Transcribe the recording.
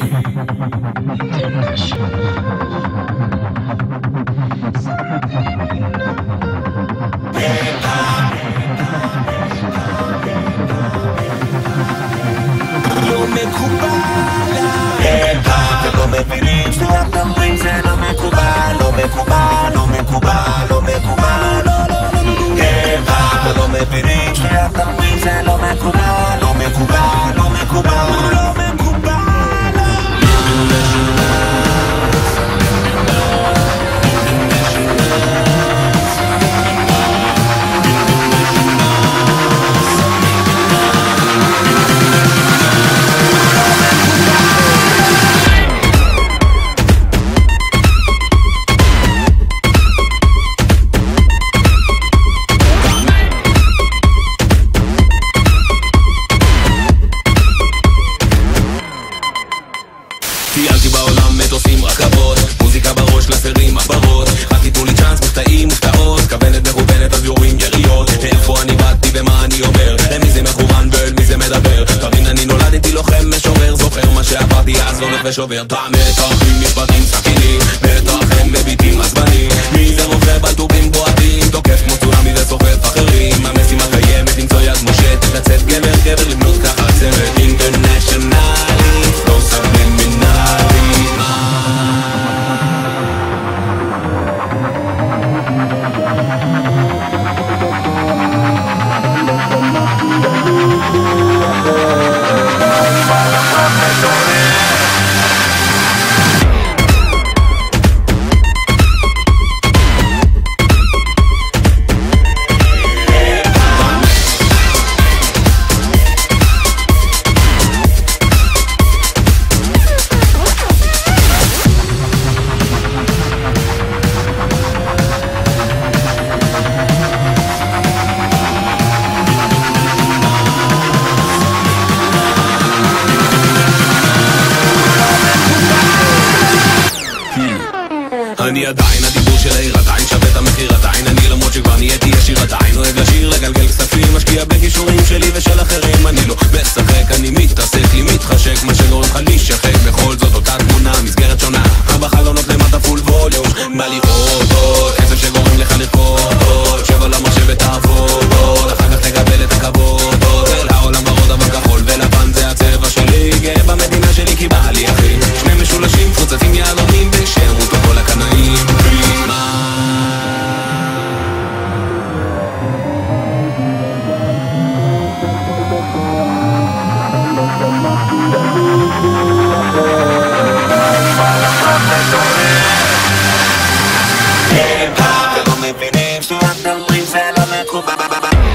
לא מקובל, אתם לא מבינים שאתם אומרים זה לא מקובל, לא מקובל, לא מקובל, לא מקובל, אתם לא מבינים שאתם אומרים זה לא מקובל, לא מקובל, לא מקובל, לא מקובל. טיילתי בעולם, מטוסים, רכבות, מוזיקה בראש, קלסרים, מחברות. רק תיתנו לי צ'אנס, מופתעים, מופתעות, כוונת מכוונת, אז יורים יריות. איפה אני באתי ומה אני אומר, למי זה מכוון ואל מי זה מדבר. תבין, אני נולדתי לוחם משורר, זוכר מה שעברתי אז הולך ושובר. מתחים, משפטים, סכינים, בטח הם מביטים עצבנים. מי זה רופא בלטובים בועטים, תוקף כמו צונאמי זה סוחף אחרים. המשימה קיימת, למצוא יד מושטת, לצאת גבר גבר, לבנות ככה צוות אינטרנשיונלי, לא סבלימינלי. אני עדיין הדיבור של העיר, עדיין שווה את המחיר, עדיין אני למרות שכבר נהייתי ישיר, עדיין אוהב לשיר, לגלגל כספים, משקיע בכישורים שלי ושל אחרים. אני לא משחק, אני מתעסק לי, מתחשק, מה שגורם לך להישחק. בכל זאת אותה תמונה, מסגרת שונה, ארבע חלונות למטה פול ווליום. בא לראות עוד, כסף שגורם לך לרקוד עוד, שב על המחשב ותעבוד עוד, אחר כך תקבל את הכבוד עוד. העולם ורוד אבל כחול ולבן זה הצבע שלי, גאה במדינה שלי כי בא לי אחי. שני משולשים, פרוצצים יהלומים בשמות כל הקנאים. אתם לא מבינים שאתם אומרים זה לא מקובל.